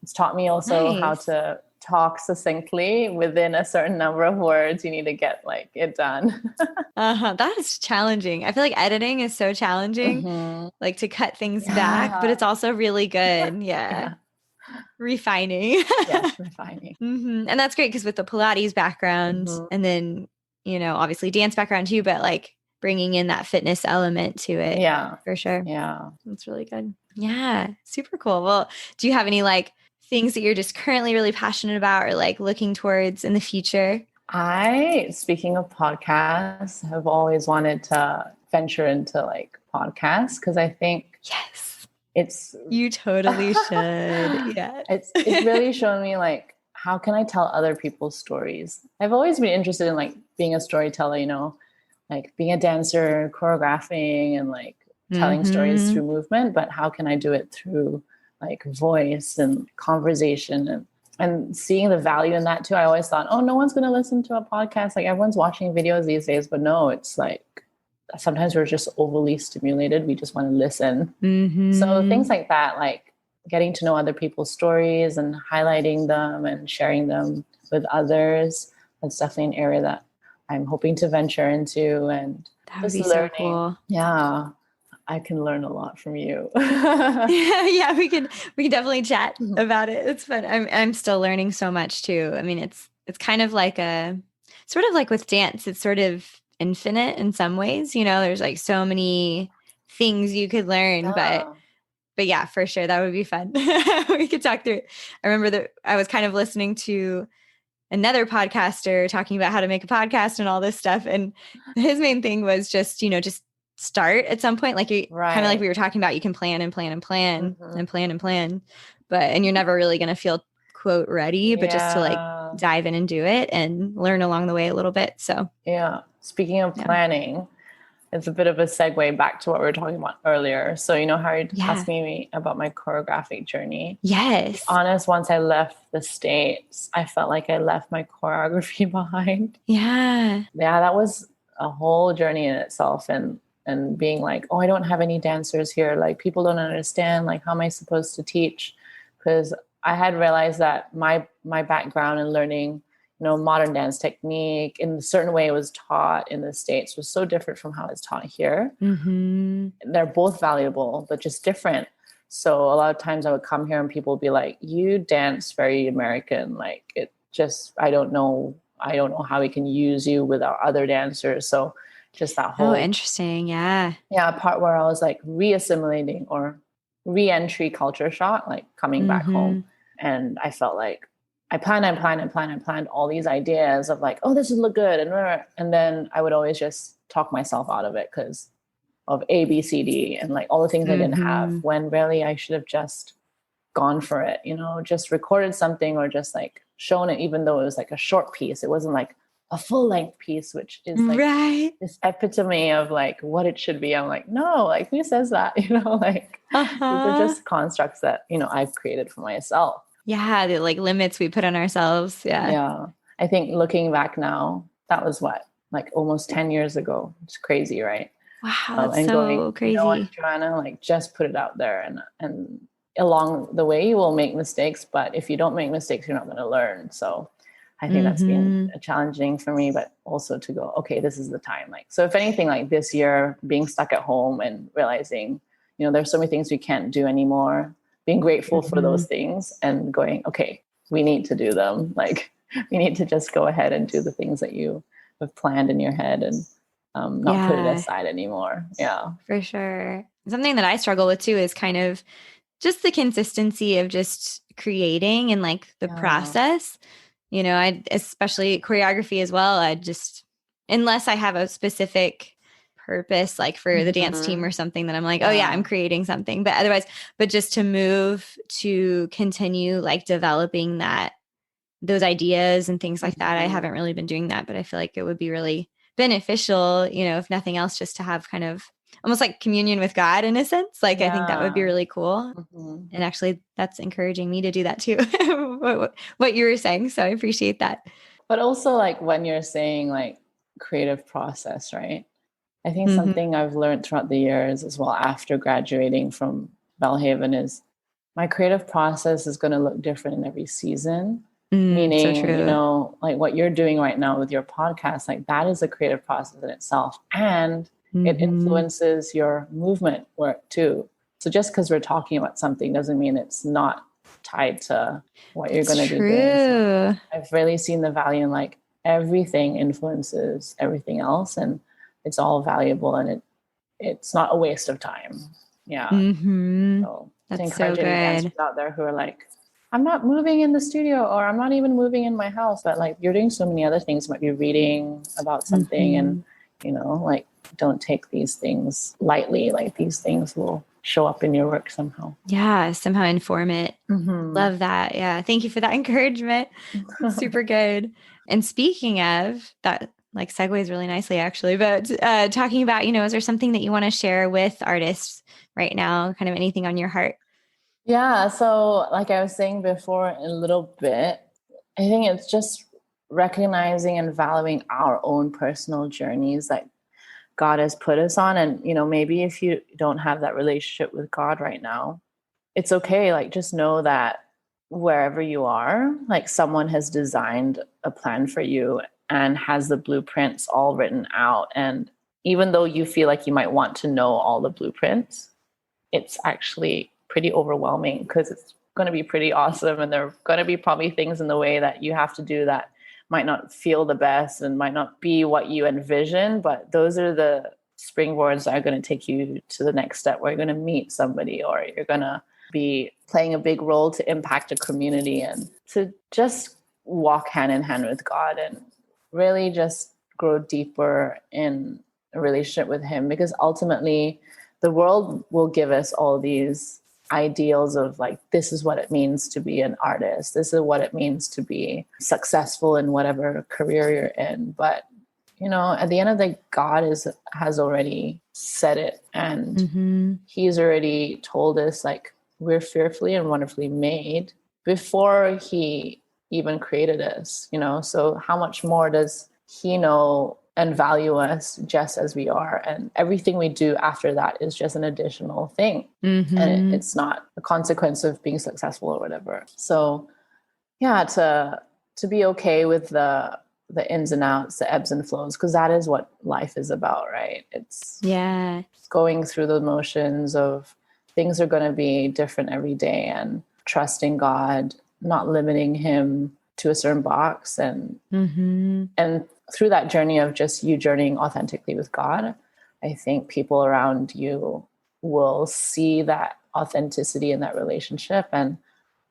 it's taught me also how to talk succinctly within a certain number of words. You need to get like it done. That is challenging. I feel like editing is so challenging, like to cut things back, but it's also really good. Yeah. Refining. Yes, refining. And that's great because with the Pilates background and then, obviously dance background too, but like bringing in that fitness element to it. Yeah. For sure. Yeah. That's really good. Yeah. Super cool. Well, do you have any like things that you're just currently really passionate about or like looking towards in the future? Speaking of podcasts, have always wanted to venture into like podcasts because I think you totally should. Yeah. It's really shown me like, how can I tell other people's stories? I've always been interested in like being a storyteller, like being a dancer, choreographing and like telling stories through movement, but how can I do it through like voice and conversation and seeing the value in that too. I always thought, no one's going to listen to a podcast. Like everyone's watching videos these days, but no, it's like sometimes we're just overly stimulated. We just want to listen. So things like that, like getting to know other people's stories and highlighting them and sharing them with others. That's definitely an area that I'm hoping to venture into and that would be learning. So cool. Yeah. I can learn a lot from you. Yeah, we can definitely chat about it. It's fun. I'm still learning so much too. I mean, it's kind of like sort of like with dance, it's sort of infinite in some ways, there's like so many things you could learn, but yeah, for sure. That would be fun. We could talk through it. I remember that I was kind of listening to another podcaster talking about how to make a podcast and all this stuff. And his main thing was just start at some point. Like kind of like we were talking about, you can plan and plan and plan and plan and plan, and you're never really going to feel quote ready, but just to like dive in and do it and learn along the way a little bit. So yeah. Speaking of planning, it's a bit of a segue back to what we were talking about earlier. So how you're asking me about my choreographic journey. Yes. To be honest, once I left the States, I felt like I left my choreography behind. Yeah. Yeah, that was a whole journey in itself. And being like, I don't have any dancers here. Like people don't understand, like, how am I supposed to teach? Because I had realized that my background in learning, modern dance technique in a certain way it was taught in the States was so different from how it's taught here. They're both valuable, but just different. So a lot of times I would come here and people would be like, you dance very American. Like it just, I don't know how we can use you with our other dancers. So just that whole interesting. Yeah. Part where I was like re-assimilating or re-entry culture shock, like coming back home. And I felt like I planned all these ideas of like, this would look good. And then I would always just talk myself out of it because of A, B, C, D, and like all the things I didn't have, when really I should have just gone for it, just recorded something or just like shown it, even though it was like a short piece. It wasn't like a full length piece, which is like this epitome of like what it should be. I'm like, no, like who says that? Like these are just constructs that, I've created for myself. Yeah. The like limits we put on ourselves. Yeah. Yeah. I think looking back now, that was what like almost 10 years ago. It's crazy, right? Wow, that's And going, so you know what, crazy. Joanna, like just put it out there, and along the way you will make mistakes, but if you don't make mistakes, you're not going to learn. So I think that's been challenging for me, but also to go, okay, this is the time. Like, so if anything, like this year, being stuck at home and realizing, you know, there's so many things we can't do anymore, being grateful for those things and going, okay, we need to do them. Like, we need to just go ahead and do the things that you have planned in your head and not put it aside anymore. Yeah. For sure. Something that I struggle with too is kind of just the consistency of just creating and like the process. You know, I especially choreography as well. I just, unless I have a specific purpose, like for the dance team or something, that I'm like, oh yeah, I'm creating something. But otherwise, but just to move to continue like developing those ideas and things like that. I haven't really been doing that, but I feel like it would be really beneficial, you know, if nothing else, just to have kind of almost like communion with God in a sense. Like, I think that would be really cool. And actually that's encouraging me to do that too, what you were saying. So I appreciate that. But also like when you're saying like creative process, right? I think something I've learned throughout the years as well after graduating from Belhaven is my creative process is going to look different in every season. Meaning, so true. you know, like what you're doing right now with your podcast, like that is a creative process in itself. And it influences your movement work too. So just because we're talking about something doesn't mean it's not tied to what you're going to be doing. So I've really seen the value in like everything influences everything else, and it's all valuable, and it's not a waste of time. Yeah. So that's to encourage so any dancers out there who are like, I'm not moving in the studio, or I'm not even moving in my house, but like you're doing so many other things. You might be reading about something and, you know, like don't take these things lightly. Like these things will show up in your work somehow. Yeah. Somehow inform it. Love that. Yeah. Thank you for that encouragement. Super good. And speaking of that, like segues really nicely actually, but talking about, you know, is there something that you want to share with artists right now? Kind of anything on your heart? Yeah. So like I was saying before a little bit, I think it's just recognizing and valuing our own personal journeys that God has put us on. And, you know, maybe if you don't have that relationship with God right now, it's okay. Like, just know that wherever you are, like someone has designed a plan for you and has the blueprints all written out. And even though you feel like you might want to know all the blueprints, it's actually pretty overwhelming because it's going to be pretty awesome. And there are going to be probably things in the way that you have to do that might not feel the best and might not be what you envision, but those are the springboards that are going to take you to the next step where you're going to meet somebody, or you're going to be playing a big role to impact a community, and to just walk hand in hand with God and really just grow deeper in a relationship with Him. Because ultimately the world will give us all these ideals of like, this is what it means to be an artist. This is what it means to be successful in whatever career you're in. But, you know, at the end of the day, God has already said it, and He's already told us like we're fearfully and wonderfully made before He even created us, you know. So how much more does He know and value us just as we are, and everything we do after that is just an additional thing, and it's not a consequence of being successful or whatever. So yeah, to be okay with the ins and outs, the ebbs and flows, because that is what life is about, right? It's going through the motions of things are going to be different every day, and trusting God, not limiting Him to a certain box, and through that journey of just you journeying authentically with God, I think people around you will see that authenticity in that relationship, and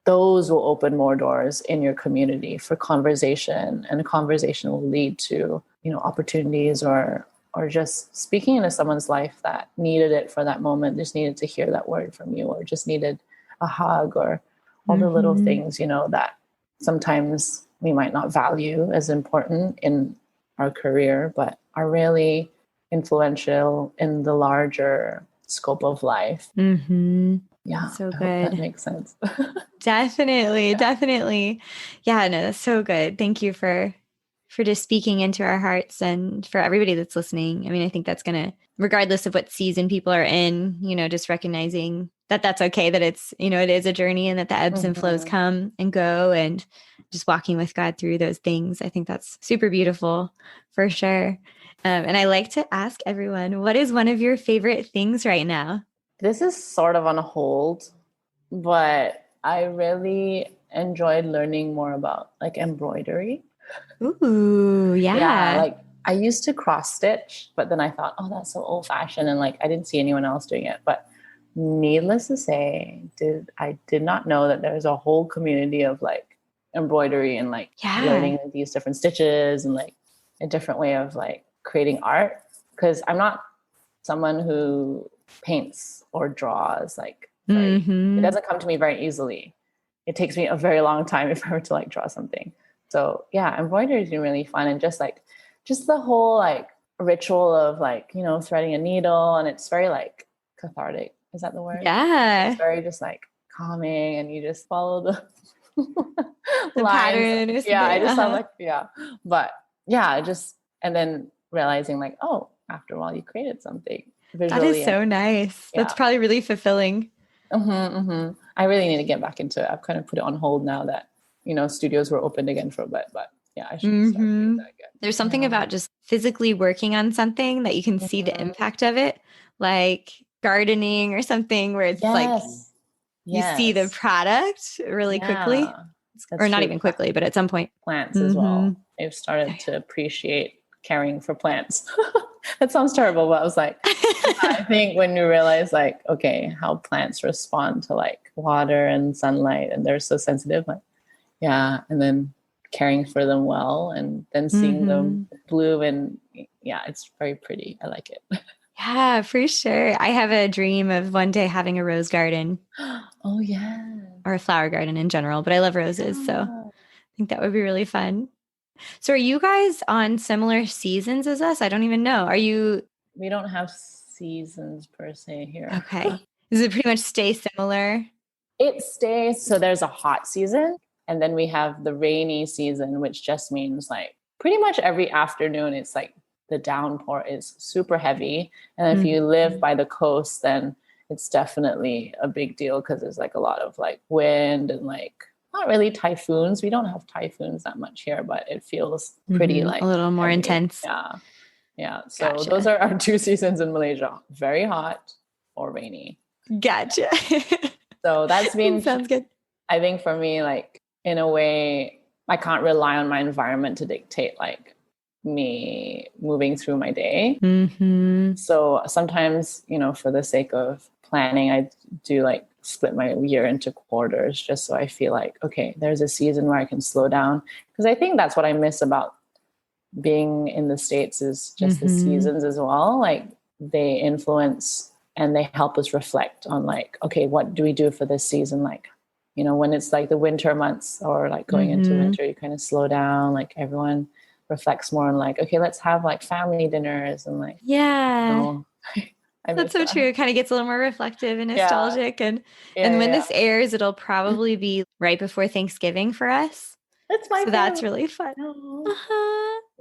those will open more doors in your community for conversation, and a conversation will lead to, you know, opportunities, or just speaking into someone's life that needed it for that moment, just needed to hear that word from you, or just needed a hug, or all the little things, you know, that sometimes we might not value as important in our career, but are really influential in the larger scope of life. Yeah. So good. I hope that makes sense. Definitely. Yeah, no, that's so good. Thank you for for just speaking into our hearts and for everybody that's listening. I mean, I think that's going to, regardless of what season people are in, just recognizing that that's okay, that it's, it is a journey and that the ebbs and flows come and go, and just walking with God through those things. I think that's super beautiful for sure. And I like to ask everyone, what is one of your favorite things right now? This is sort of on hold, but I really enjoyed learning more about like embroidery. Ooh, yeah. Yeah, like I used to cross stitch, but then I thought, oh, that's so old fashioned. And like I didn't see anyone else doing it. But needless to say, I did not know that there's a whole community of like embroidery and like learning these different stitches and like a different way of like creating art. Because I'm not someone who paints or draws like it doesn't come to me very easily. It takes me a very long time if I were to like draw something. So yeah, embroidery has been really fun, and just the whole like ritual of like, threading a needle, and it's very like cathartic. Is that the word? Yeah. It's very just like calming, and you just follow the pattern. Yeah, I just sound like, yeah. But yeah, and then realizing like, oh, after a while you created something visually. That is so nice. Yeah. That's probably really fulfilling. I really need to get back into it. I've kind of put it on hold now that, studios were opened again for a bit, but yeah, I should start doing that again. There's something about just physically working on something that you can see the impact of it, like gardening or something where it's like you see the product really quickly. Or not even quickly, but at some point. Plants as well. I've started to appreciate caring for plants. That sounds terrible, but I was like, I think when you realize like, okay, how plants respond to like water and sunlight, and they're so sensitive, like, yeah. And then caring for them well, and then seeing them bloom, and yeah, it's very pretty. I like it. Yeah, for sure. I have a dream of one day having a rose garden. Oh yeah. Or a flower garden in general, but I love roses. So I think that would be really fun. So are you guys on similar seasons as us? I don't even know. We don't have seasons per se here. Okay. Does it pretty much stay similar? It stays. So there's a hot season, and then we have the rainy season, which just means like pretty much every afternoon it's like the downpour is super heavy. And if you live by the coast, then it's definitely a big deal because there's like a lot of like wind and like not really typhoons. We don't have typhoons that much here, but it feels pretty like a little more intense. Yeah. Yeah. So those are our two seasons in Malaysia. Very hot or rainy. Gotcha. So that's been sounds good. I think for me, like in a way, I can't rely on my environment to dictate like me moving through my day. So sometimes, for the sake of planning, I do like split my year into quarters just so I feel like, okay, there's a season where I can slow down. Because I think that's what I miss about being in the States is just the seasons as well. Like they influence and they help us reflect on like, okay, what do we do for this season? Like, when it's like the winter months or like going into winter, you kind of slow down, like everyone reflects more on like, okay, let's have like family dinners and like, That's so true. It kind of gets a little more reflective and nostalgic. And when this airs, it'll probably be right before Thanksgiving for us. That's really fun.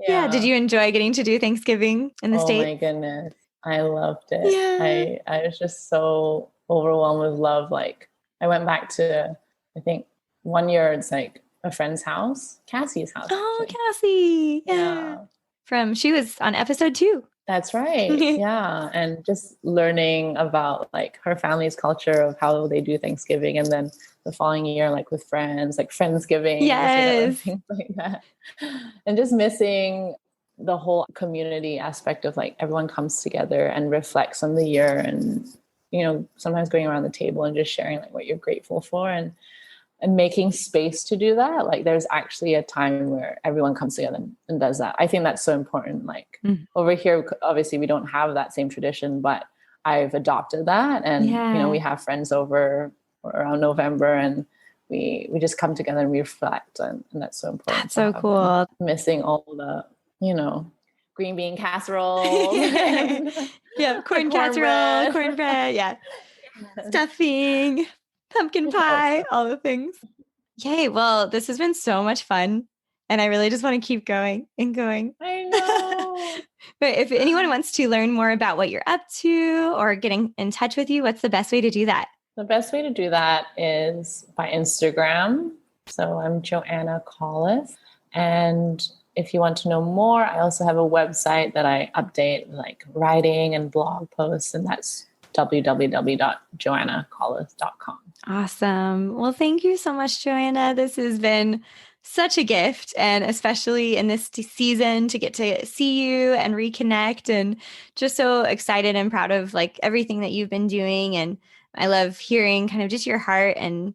Yeah. Did you enjoy getting to do Thanksgiving in the States? Oh my goodness. I loved it. Yeah. I was just so overwhelmed with love. Like I went back to, I think 1 year, it's like a friend's house, Cassie's house. Oh, Cassie. Yeah. She was on episode 2. That's right. Yeah. And just learning about like her family's culture of how they do Thanksgiving. And then the following year, like with friends, like Friendsgiving. Yes. Things like that. And just missing the whole community aspect of like everyone comes together and reflects on the year and, sometimes going around the table and just sharing like what you're grateful for and making space to do that. Like there's actually a time where everyone comes together and does that. I think that's so important. Like over here, obviously we don't have that same tradition, but I've adopted that. And, we have friends over around November and we just come together and we reflect. And that's so important. That's so cool. Missing all the, green bean casserole. Corn casserole, cornbread. Stuffing. Pumpkin pie, all the things. Yay. Well, this has been so much fun. And I really just want to keep going and going. I know. But if anyone wants to learn more about what you're up to or getting in touch with you, what's the best way to do that? The best way to do that is by Instagram. So I'm Joanna Koleth. And if you want to know more, I also have a website that I update like writing and blog posts, and that's www.joannakoleth.com. Awesome. Well, thank you so much, Joanna. This has been such a gift, and especially in this season to get to see you and reconnect, and just so excited and proud of like everything that you've been doing. And I love hearing kind of just your heart, and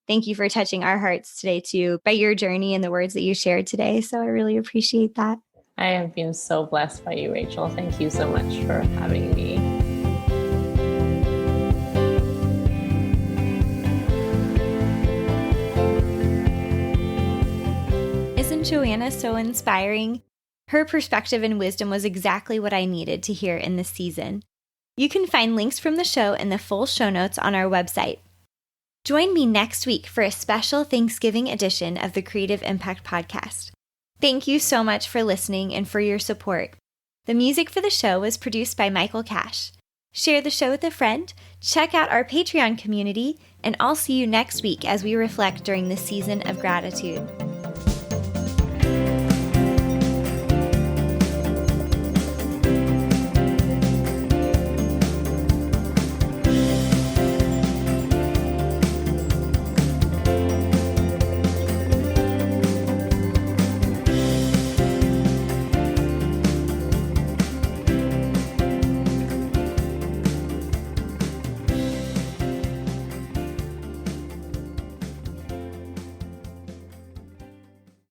thank you for touching our hearts today too by your journey and the words that you shared today. So I really appreciate that. I have been so blessed by you, Rachel. Thank you so much for having me. Isn't Joanna so inspiring? Her perspective and wisdom was exactly what I needed to hear in this season. You can find links from the show in the full show notes on our website. Join me next week for a special Thanksgiving edition of the Creative Impact Podcast. Thank you so much for listening and for your support. The music for the show was produced by Michael Cash. Share the show with a friend, check out our Patreon community, and I'll see you next week as we reflect during the season of gratitude.